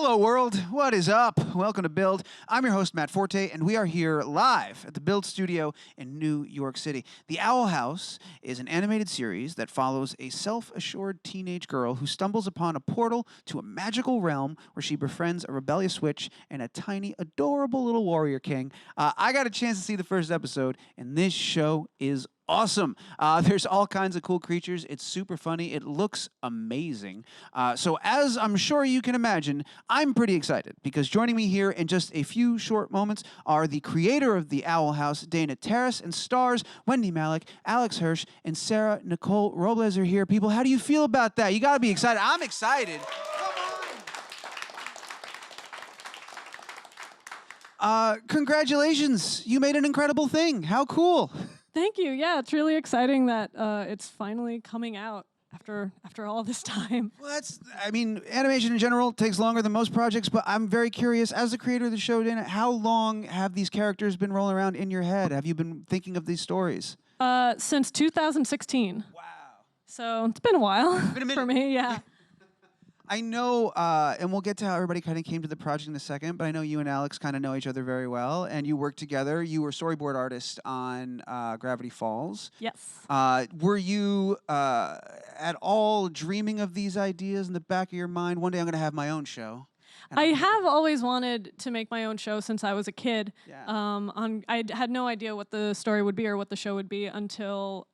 Hello, world. What is up? Welcome to Build. I'm your host, Matt Forte, and we are here live at the Build Studio in New York City. The Owl House is an animated series that follows a self-assured teenage girl who stumbles upon a portal to a magical realm where she befriends a rebellious witch and a tiny, adorable little warrior king. I got a chance to see the first episode, and this show is awesome. There's all kinds of cool creatures. It's super funny. It looks amazing. So as I'm sure you can imagine, I'm pretty excited because joining me here in just a few short moments are the creator of the Owl House, Dana Terrace, and stars Wendie Malick, Alex Hirsch, and Sarah-Nicole Robles are here. People, how do you feel about that? You got to be excited. I'm excited. Come on. Congratulations. You made an incredible thing. How cool. Thank you. Yeah, it's really exciting that it's finally coming out after all this time. Well, animation in general takes longer than most projects, but I'm very curious, as the creator of the show, Dana, how long have these characters been rolling around in your head? Have you been thinking of these stories? Since 2016. Wow. So it's been a while Been a minute. for me, yeah. I know, and we'll get to how everybody kind of came to the project in a second, but I know you and Alex kind of know each other very well, and you worked together. You were storyboard artist on Gravity Falls. Yes. Were you at all dreaming of these ideas in the back of your mind? One day I'm going to have my own show. I have always wanted to make my own show since I was a kid. Yeah. I had no idea what the story would be or what the show would be until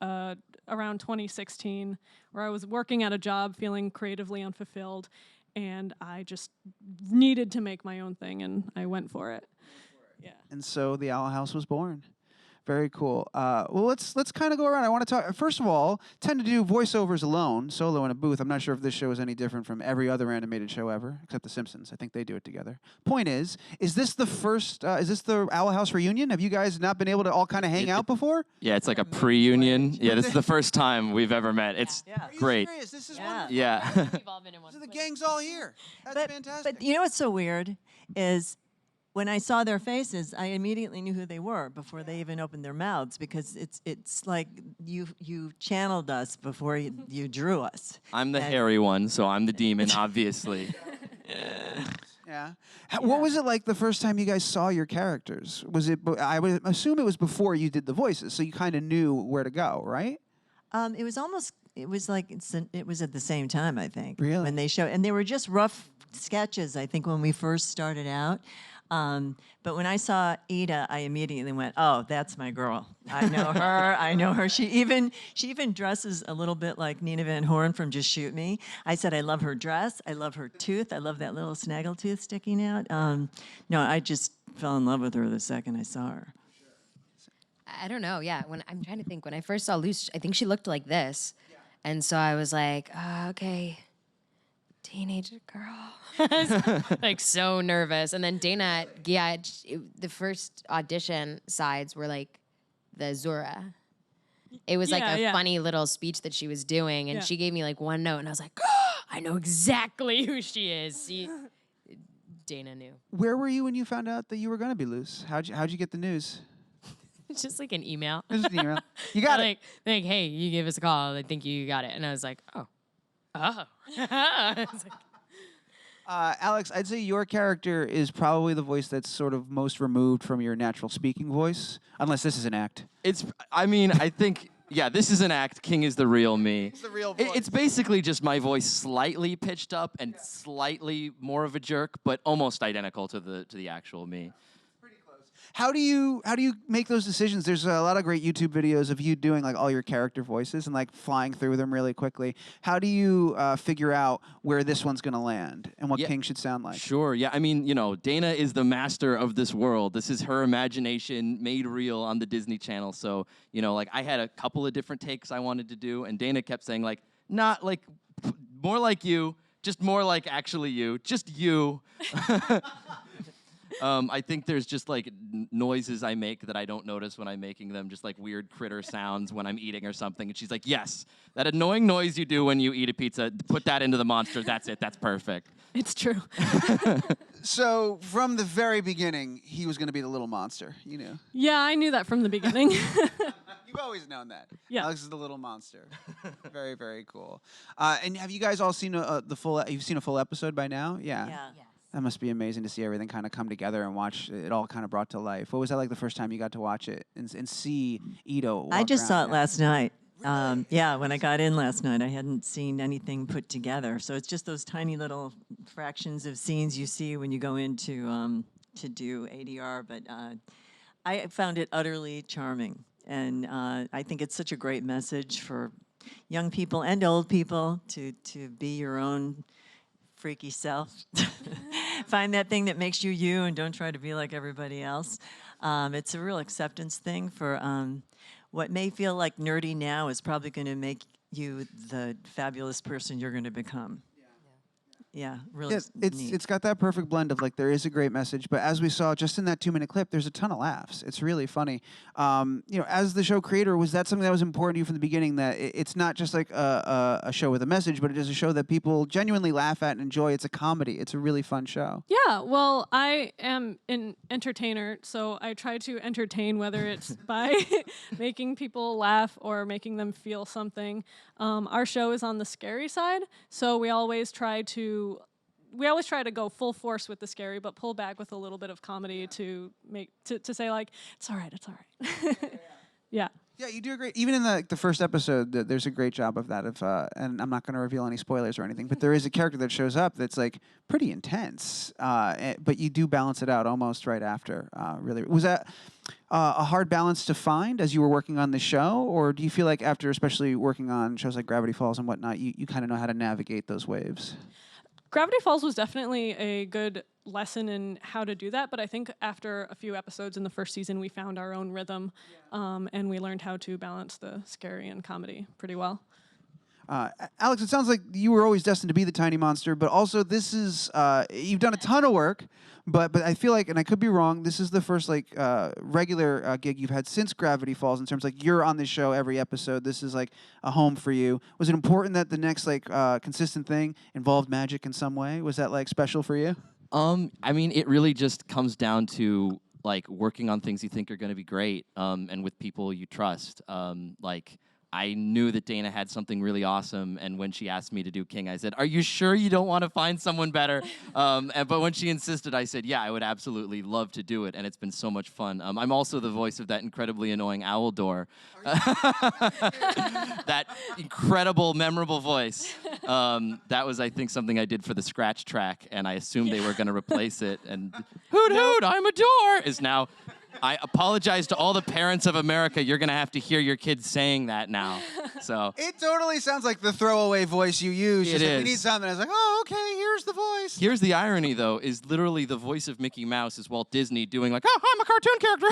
around 2016, where I was working at a job feeling creatively unfulfilled, and I just needed to make my own thing, and I went for it. Yeah. And so the Owl House was born. Very cool. Well, let's kind of go around. I want to talk. First of all, tend to do voiceovers alone, solo in a booth. I'm not sure if this show is any different from every other animated show ever, except The Simpsons. I think they do it together. Point is this the first? Is this the Owl House reunion? Have you guys not been able to all kind of hang out before? Yeah, it's like a pre-union. Yeah, this is the first time we've ever met. It's great. Serious? This is wonderful. Yeah. We've all been in one So the place. gang's all here. That's fantastic. But you know what's so weird is when I saw their faces, I immediately knew who they were before they even opened their mouths, because it's like you channeled us before you drew us. I'm the hairy one, so I'm the demon, obviously. Yeah. What was it like the first time you guys saw your characters? Was it? I would assume it was before you did the voices, so you kind of knew where to go, right? It was almost. It was like it was at the same time, I think. Really? When they showed, and they were just rough sketches, I think, when we first started out. But when I saw Ida, I immediately went, "Oh, that's my girl. I know her. I know her." She even dresses a little bit like Nina Van Horn from Just Shoot Me. I said, "I love her dress. I love her tooth. I love that little snaggletooth sticking out." No, I just fell in love with her the second I saw her. I don't know. Yeah, I'm trying to think. When I first saw Luce, I think she looked like this, and so I was like, okay, teenage girl, like so nervous. And then Dana, the first audition sides were like the Zora. It was like a funny little speech that she was doing, and she gave me like one note, and I was like, oh, I know exactly who she is. Dana knew. Where were you when you found out that you were going to be Luce? How'd you get the news? It's just like an email. Just an email. You got it. Like, hey, you gave us a call. I think you got it. And I was like, oh. I was like, Alex, I'd say your character is probably the voice that's sort of most removed from your natural speaking voice, unless this is an act. I think, yeah, this is an act. King is the real me. It's the real voice. It's basically just my voice slightly pitched up and slightly more of a jerk, but almost identical to the actual me. How do you make those decisions? There's a lot of great YouTube videos of you doing like all your character voices and like flying through them really quickly. How do you figure out where this one's going to land and what King should sound like? Sure. Yeah. I mean, Dana is the master of this world. This is her imagination made real on the Disney Channel. So, like I had a couple of different takes I wanted to do, and Dana kept saying like, not like more like you, just more like actually you, just you. I think there's just like noises I make that I don't notice when I'm making them, just like weird critter sounds when I'm eating or something. And she's like, yes, that annoying noise you do when you eat a pizza, put that into the monster. That's it. That's perfect. It's true. So from the very beginning, he was going to be the little monster, you knew? Yeah, I knew that from the beginning. You've always known that. Yeah. Alex is the little monster. Very, very cool. And have you guys all seen the full? You've seen a full episode by now? Yeah. Yeah. That must be amazing to see everything kind of come together and watch it all kind of brought to life. What was that like the first time you got to watch it and see Ito walk I just around? saw it last night. Yeah, when I got in last night, I hadn't seen anything put together. So it's just those tiny little fractions of scenes you see when you go into to do ADR. But I found it utterly charming, and I think it's such a great message for young people and old people to be your own freaky self. Find that thing that makes you you, and don't try to be like everybody else. It's a real acceptance thing for what may feel like nerdy now is probably going to make you the fabulous person you're going to become. Yeah, really neat. It's got that perfect blend of like there is a great message, but as we saw just in that 2-minute clip, there's a ton of laughs. It's really funny. As the show creator, was that something that was important to you from the beginning? That it's not just like a show with a message, but it is a show that people genuinely laugh at and enjoy. It's a comedy. It's a really fun show. Yeah, well, I am an entertainer, so I try to entertain, whether it's by making people laugh or making them feel something. Our show is on the scary side, so we always try to go full force with the scary, but pull back with a little bit of comedy to make to say like, it's all right. Yeah. Yeah, you do great. Even in the first episode, there's a great job of that. And I'm not going to reveal any spoilers or anything, but there is a character that shows up that's like pretty intense. But you do balance it out almost right after. Really, was that a hard balance to find as you were working on the show, or do you feel like after, especially working on shows like Gravity Falls and whatnot, you kind of know how to navigate those waves? Gravity Falls was definitely a good lesson in how to do that, but I think after a few episodes in the first season, we found our own rhythm, and we learned how to balance the scary and comedy pretty well. Alex, it sounds like you were always destined to be the tiny monster, but also this is, you've done a ton of work, but I feel like, and I could be wrong, this is the first like regular gig you've had since Gravity Falls in terms like you're on this show every episode. This is like a home for you. Was it important that the next like consistent thing involved magic in some way? Was that like special for you? I mean, it really just comes down to like working on things you think are going to be great, and with people you trust. Like I knew that Dana had something really awesome, and when she asked me to do King, I said, "Are you sure you don't want to find someone better?" But when she insisted, I said, "Yeah, I would absolutely love to do it," and it's been so much fun. I'm also the voice of that incredibly annoying owl door. That incredible, memorable voice. That was, I think, something I did for the scratch track, and I assumed they were going to replace it. And hoot hoot, I'm a door is now. I apologize to all the parents of America. You're going to have to hear your kids saying that now. So It totally sounds like the throwaway voice you use. It Just like, is. we need something. I was like, oh, okay, here's the voice. here's the irony, though, is literally the voice of Mickey Mouse is Walt Disney doing like, oh, I'm a cartoon character.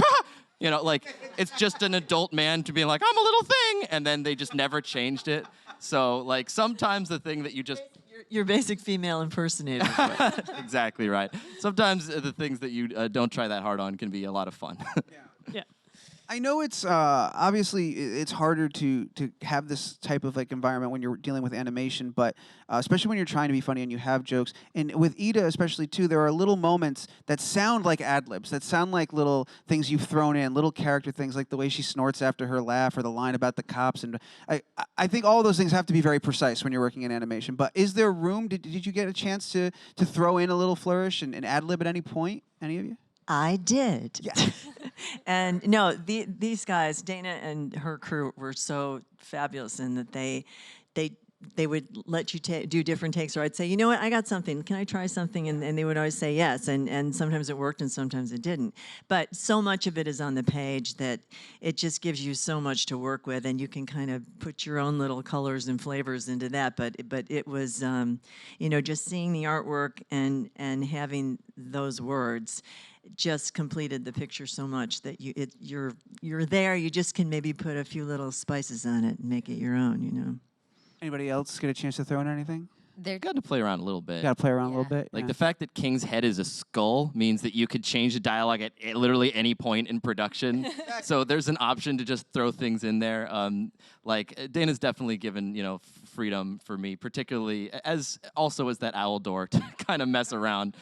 You know, like it's just an adult man to be like, I'm a little thing. And then they just never changed it. So like sometimes the thing that you just... Your basic female impersonator. Exactly right. Sometimes the things that you don't try that hard on can be a lot of fun. Yeah. I know it's obviously it's harder to have this type of like environment when you're dealing with animation, but especially when you're trying to be funny and you have jokes. And with Ida especially too, there are little moments that sound like ad libs, that sound like little things you've thrown in, little character things like the way she snorts after her laugh or the line about the cops. And I think all those things have to be very precise when you're working in animation. But is there room? Did you get a chance to throw in a little flourish and ad lib at any point? Any of you? I did. Yeah. And no, these guys, Dana and her crew, were so fabulous in that they would let you do different takes, or I'd say, you know what, I got something. Can I try something? And they would always say yes. And sometimes it worked and sometimes it didn't. But so much of it is on the page that it just gives you so much to work with, and you can kind of put your own little colors and flavors into that. But it was, just seeing the artwork and having those words just completed the picture so much that you're there. You just can maybe put a few little spices on it and make it your own, you know. Anybody else get a chance to throw in anything? They're Got to play around a little bit. Got to play around a Yeah. little bit. Like yeah. the fact that King's head is a skull means that you could change the dialogue at literally any point in production. So there's an option to just throw things in there. Dana's definitely given freedom for me, particularly as that owl door to kind of mess around,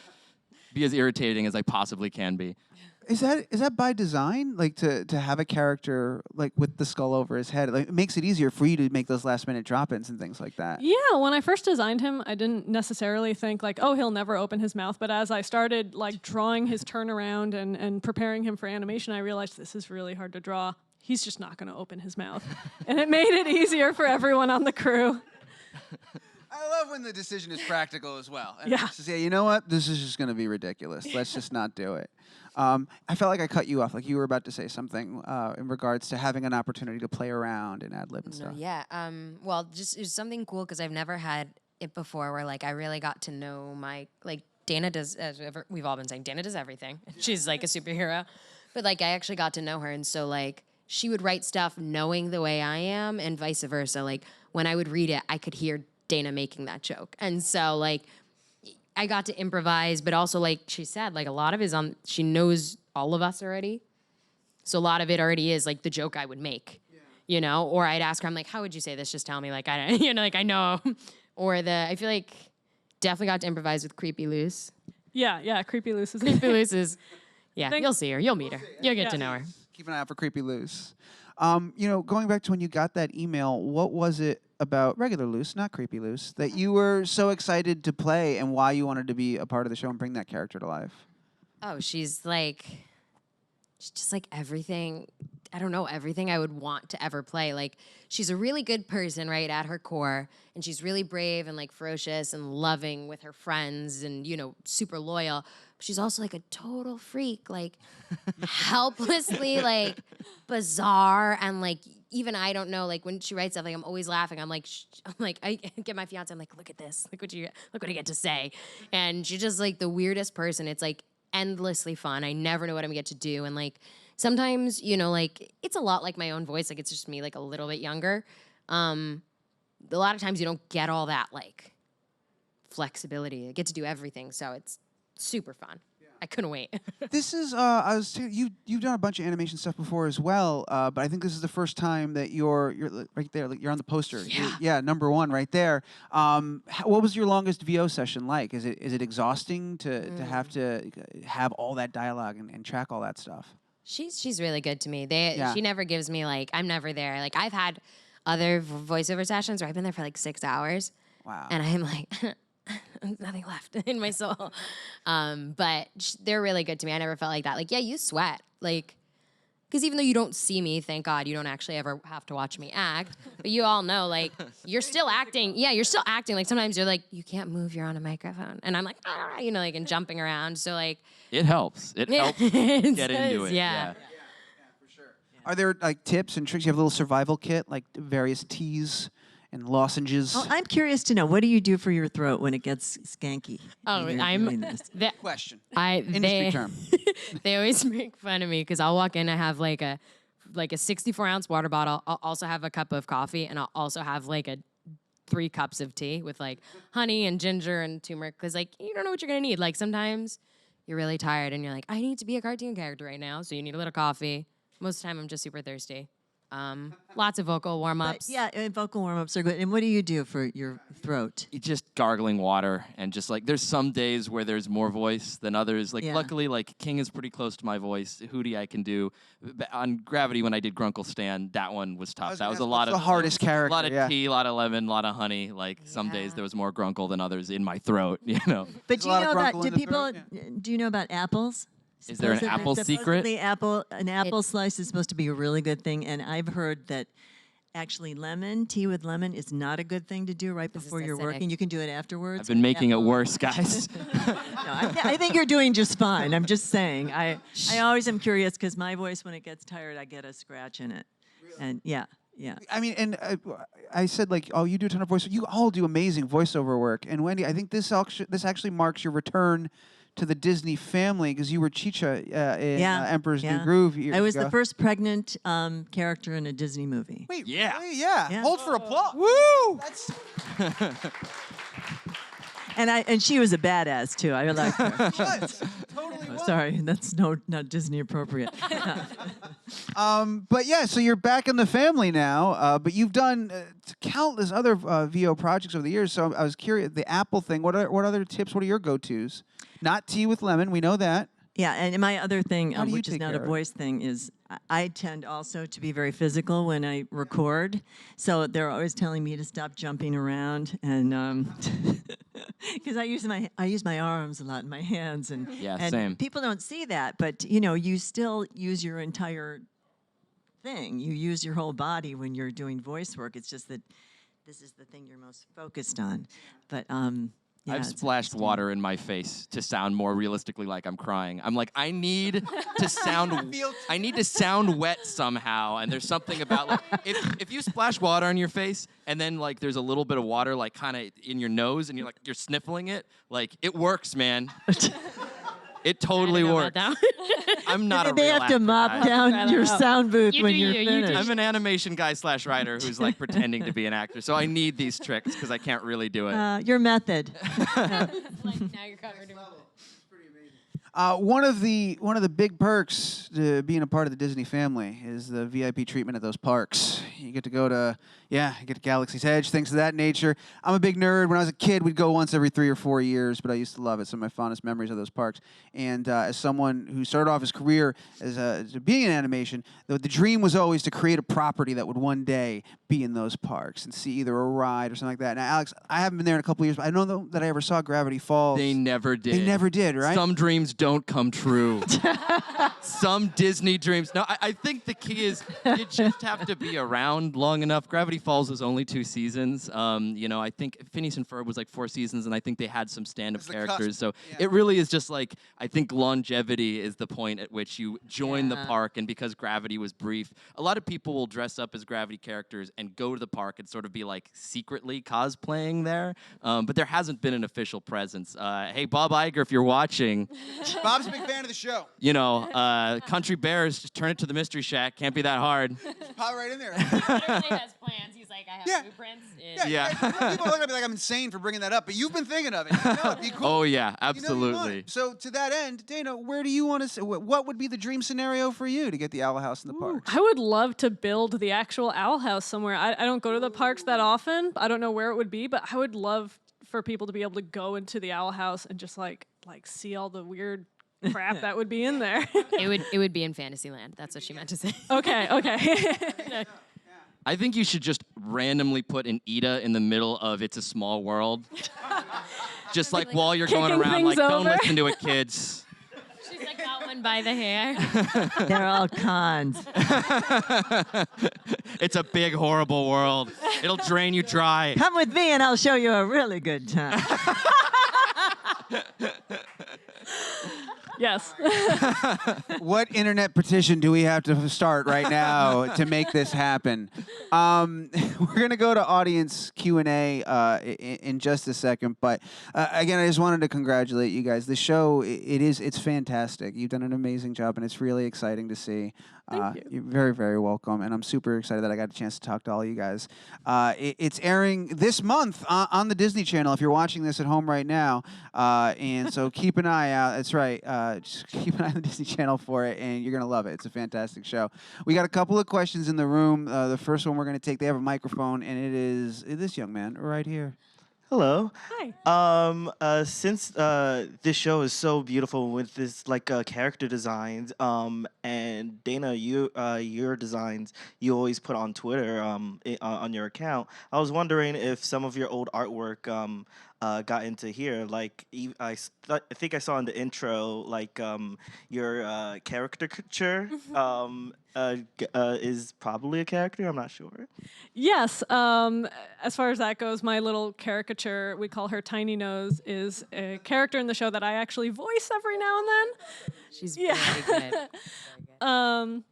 be as irritating as I possibly can be. Is that by design? Like to have a character like with the skull over his head, like it makes it easier for you to make those last minute drop-ins and things like that. Yeah, when I first designed him, I didn't necessarily think like, oh, he'll never open his mouth. But as I started like drawing his turnaround and preparing him for animation, I realized this is really hard to draw. He's just not going to open his mouth. And it made it easier for everyone on the crew. I love when the decision is practical as well. And Yeah. it's just, you know what? This is just going to be ridiculous. Let's just not do it. I felt like I cut you off. Like you were about to say something in regards to having an opportunity to play around and ad lib and stuff. Yeah. Well, just it's something cool because I've never had it before where like I really got to know my like Dana does. We've all been saying Dana does everything. She's like a superhero, but like I actually got to know her, and so like she would write stuff knowing the way I am, and vice versa. Like when I would read it, I could hear Dana making that joke, and so like I got to improvise, but also like she said, like a lot of it is on. She knows all of us already. So a lot of it already is like the joke I would make, you know, or I'd ask her, I'm like, how would you say this? Just tell me, like, I don't, you know, like I know. Or I feel like definitely got to improvise with Creepy Loose. Yeah, Creepy Loose is Creepy Loose is, yeah, you'll see her, you'll meet her, you'll get to know her. Keep an eye out for Creepy Loose. You know, going back to when you got that email, what was it about regular Loose, not Creepy Loose, that you were so excited to play and why you wanted to be a part of the show and bring that character to life? Oh, she's just like everything. I don't know, everything I would want to ever play. Like, she's a really good person, right, at her core. And she's really brave and, like, ferocious and loving with her friends and, you know, super loyal. But she's also, like, a total freak, like, helplessly, like, bizarre. And, like, even I don't know, like, when she writes stuff, like, I'm always laughing. I get my fiance, I'm like, look at this. Look what I get to say. And she's just, like, the weirdest person. It's, like, endlessly fun. I never know what I'm gonna get to do. And, like, sometimes, you know, like, it's a lot like my own voice. Like, it's just me, like, a little bit younger. A lot of times you don't get all that, like, flexibility. I get to do everything, so it's super fun. Yeah. I couldn't wait. This is, you've done a bunch of animation stuff before as well, but I think this is the first time that you're right there, like you're on the poster. Yeah. Number one right there. What was your longest VO session like? Is it exhausting to have to have all that dialogue and track all that stuff? She's really good to me. She never gives me, like, I'm never there. Like, I've had other voiceover sessions where I've been there for like 6 hours. Wow. And I'm like, nothing left in my soul. But they're really good to me. I never felt like that. Like, yeah, you sweat. Like, because even though you don't see me, thank God, you don't actually ever have to watch me act. But you all know, like, you're still acting. Yeah, you're still acting. Like, sometimes you're like, you can't move, you're on a microphone. And I'm like, ah, you know, like, and jumping around. So, like. It helps. It helps get into it. Yeah. For sure. Are there, like, tips and tricks? You have a little survival kit, like various teas and lozenges? Oh, I'm curious to know, what do you do for your throat when it gets skanky? Oh, Question. Industry Industry term. They always make fun of me because I'll walk in, I have like a 64-ounce water bottle. I'll also have a cup of coffee, and I'll also have like 3 cups of tea with like honey and ginger and turmeric, because like you don't know what you're gonna need. Like sometimes you're really tired and you're like, I need to be a cartoon character right now, so you need a little coffee. Most of the time I'm just super thirsty. Lots of vocal warm-ups. Yeah, vocal warm-ups are good. And what do you do for your throat? Just gargling water, and just like there's some days where there's more voice than others. Like luckily, like King is pretty close to my voice. Hootie I can do. On Gravity, when I did Grunkle Stan, that one was tough. That was a lot of the hardest character. A lot of tea, a lot of lemon, a lot of honey. Like some days there was more Grunkle than others in my throat. You know. But do you know about? Grunkle Do in the people? throat? Do you know about apples? Is there an apple secret? An apple slice is supposed to be a really good thing, and I've heard that actually tea with lemon is not a good thing to do right before you're working. You can do it afterwards. I've been making it worse, guys. No, I think you're doing just fine. I'm just saying. I always am curious because my voice, when it gets tired, I get a scratch in it. Really? And yeah. I mean, and I said, like, oh, you do a ton of voice. You all do amazing voiceover work. And Wendy, I think this actually marks your return to the Disney family, because you were Chicha in Emperor's New Groove years I was ago. the first pregnant character in a Disney movie. Wait, Yeah. really? Yeah. Hold for applause. Woo! That's And she was a badass too. I liked her. totally was. Sorry, that's not Disney appropriate. But yeah, so you're back in the family now. But you've done countless other VO projects over the years. So I was curious, the Apple thing. What other tips? What are your go-tos? Not tea with lemon. We know that. Yeah, and my other thing, How do you which is take not a care of it? voice thing, is I tend also to be very physical when I record. So they're always telling me to stop jumping around, and because I use my arms a lot, and my hands, and Yeah, and same. people don't see that, but you still use your entire thing. You use your whole body when you're doing voice work. It's just that this is the thing you're most focused on. But yeah, I've it's splashed interesting. water in my face to sound more realistically like I'm crying. I'm like, I need to sound wet somehow. And there's something about like if you splash water on your face and then like there's a little bit of water like kind of in your nose and you're sniffling it, like it works, man. It totally works. I'm not a They real have to actor, mop guys. down your sound booth You when do you're you, you do finished. I'm an animation guy / writer who's like pretending to be an actor. So I need these tricks because I can't really do it. Your method. Now you're covered in One of the big perks to being a part of the Disney family is the VIP treatment at those parks. You get to go to you get to Galaxy's Edge, things of that nature. I'm a big nerd. When I was a kid, we'd go once every 3 or 4 years, but I used to love it. Some of my fondest memories of those parks. And as someone who started off his career as being in animation, the dream was always to create a property that would one day be in those parks and see either a ride or something like that. Now, Alex, I haven't been there in a couple of years, but I don't know that I ever saw Gravity Falls. They never did. They never did, right? Some dreams don't come true. Some Disney dreams. No, I think the key is you just have to be around long enough. Gravity Falls was only 2 seasons. I think Phineas and Ferb was like 4 seasons, and I think they had some stand-up It's the characters. cusp. So Yeah. it really is just like, I think longevity is the point at which you join the Yeah. park, and because Gravity was brief, a lot of people will dress up as Gravity characters and go to the park and sort of be like secretly cosplaying there. But there hasn't been an official presence. Hey, Bob Iger, if you're watching, Bob's a big fan of the show. Country Bears, just turn it to the Mystery Shack. Can't be that hard. Pop right in there. literally has plans. He's like, I have Yeah. blueprints. Yeah. People look at me like I'm insane for bringing that up, but you've been thinking of it. You know, it'd be cool. Oh, yeah, You know you want absolutely. it. So to that end, Dana, where do you want to? What would be the dream scenario for you to get the Owl House in the park? I would love to build the actual owl house somewhere. I don't go to the parks that often. I don't know where it would be, but I would love for people to be able to go into the owl house and just like see all the weird crap that would be in there. It would be in Fantasyland. That's what she meant to say. Okay. I think you should just randomly put an Ida in the middle of It's a Small World. Just like while you're going kicking around, things like, don't over. listen to it, kids. She's like got one by the hair. They're all cons. It's a big, horrible world. It'll drain you dry. Come with me and I'll show you a really good time. Yes. What internet petition do we have to start right now to make this happen? We're gonna go to audience Q&A in just a second, but again, I just wanted to congratulate you guys. The show, it's fantastic. You've done an amazing job, and it's really exciting to see. Thank you. You're very, very welcome, and I'm super excited that I got a chance to talk to all you guys. It's airing this month on the Disney Channel if you're watching this at home right now, and so keep an eye out. That's right. Just keep an eye on the Disney Channel for it, and you're going to love it. It's a fantastic show. We got a couple of questions in the room. The first one we're going to take, they have a microphone, and it is this young man right here. Hello. Hi. Since this show is so beautiful with this character designs, and Dana, your designs you always put on Twitter on your account. I was wondering if some of your old artwork got into here. Like I think I saw in the intro your caricature is probably a character. I'm not sure. Yes. As far as that goes, my little caricature, we call her Tiny Nose, is a character in the show that I actually voice every now and then. She's Yeah. very good.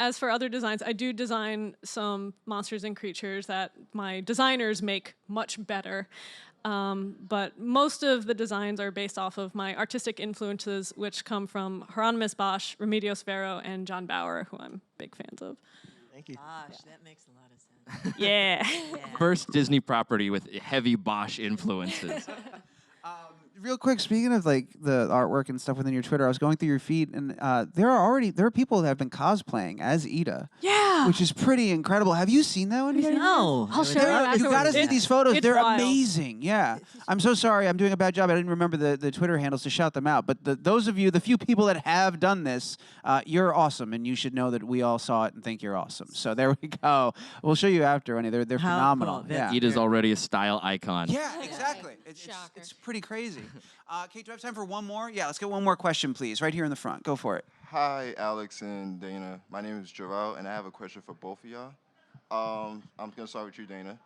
As for other designs, I do design some monsters and creatures that my designers make much better. But most of the designs are based off of my artistic influences, which come from Hieronymus Bosch, Remedios Vero, and John Bauer, who I'm big fans of. Thank you. Gosh, that makes a lot of sense. Yeah. First Disney property with heavy Bosch influences. Real quick, speaking of like the artwork and stuff within your Twitter, I was going through your feed, and there are people that have been cosplaying as Ida. Yeah. which is pretty incredible. Have you seen that one? No. I'll share it You afterwards. gotta see It's- these photos. it's They're wild. amazing. Yeah. I'm so sorry. I'm doing a bad job. I didn't remember the Twitter handles to shout them out. But those of you, the few people that have done this, you're awesome, and you should know that we all saw it and think you're awesome. So there we go. We'll show you after, Wendy. They're How phenomenal. cool. Yeah. Ida's already a style icon. Yeah, exactly. Shocker. It's pretty crazy. Kate, do I have time for one more? Yeah, let's get one more question, please. Right here in the front. Go for it. Hi, Alex and Dana. My name is Jarrell, and I have a question for both of y'all. I'm going to start with you, Dana.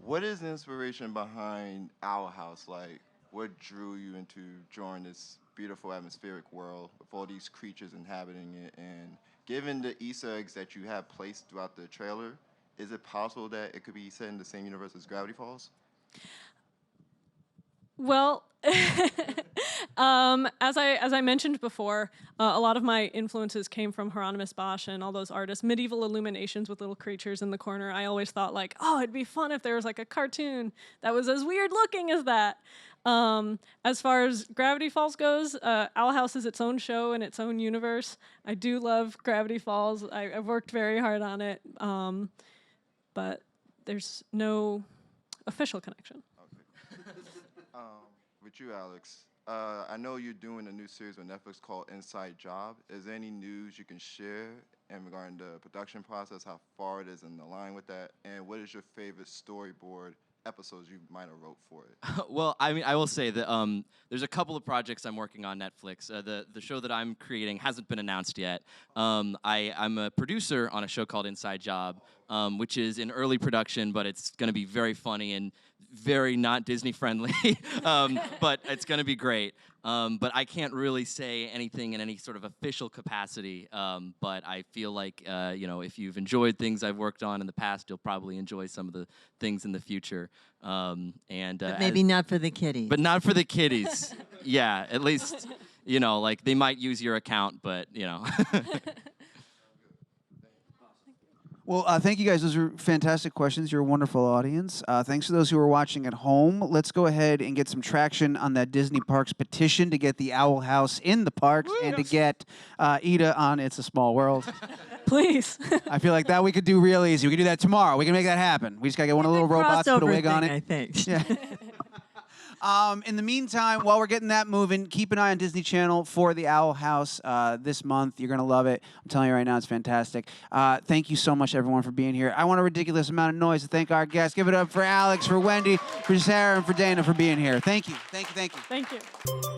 What is the inspiration behind Owl House? Like, what drew you into drawing this beautiful atmospheric world with all these creatures inhabiting it? And given the Easter eggs that you have placed throughout the trailer, is it possible that it could be set in the same universe as Gravity Falls? Well, as I mentioned before, a lot of my influences came from Hieronymus Bosch and all those artists. Medieval illuminations with little creatures in the corner. I always thought like, oh, it'd be fun if there was like a cartoon that was as weird looking as that. As far as Gravity Falls goes, Owl House is its own show in its own universe. I do love Gravity Falls. I've worked very hard on it, but there's no official connection. With you, Alex, I know you're doing a new series on Netflix called Inside Job. Is there any news you can share in regarding the production process, how far it is in the line with that, and what is your favorite storyboard episodes you might have wrote for it? Well, I mean, I will say that there's a couple of projects I'm working on Netflix. The show that I'm creating hasn't been announced yet. I'm a producer on a show called Inside Job, which is in early production, but it's going to be very funny and very not Disney friendly, but it's going to be great. But I can't really say anything in any sort of official capacity. But I feel like, if you've enjoyed things I've worked on in the past, you'll probably enjoy some of the things in the future. But maybe not for the kiddies. But not for the kiddies. Yeah, at least, like they might use your account, but, Well, thank you guys. Those are fantastic questions. You're a wonderful audience. Thanks to those who are watching at home. Let's go ahead and get some traction on that Disney Parks petition to get the Owl House in the parks and to get Ida on It's a Small World. Please. I feel like that we could do real easy. We could do that tomorrow. We can make that happen. We just got to get one of the little robots, put a Crossover wig on thing, it. I think. Yeah. In the meantime, while we're getting that moving, keep an eye on Disney Channel for the Owl House this month. You're going to love it. I'm telling you right now, it's fantastic. Thank you so much, everyone, for being here. I want a ridiculous amount of noise to thank our guests. Give it up for Alex, for Wendy, for Sarah, and for Dana for being here. Thank you. Thank you. Thank you. Thank you.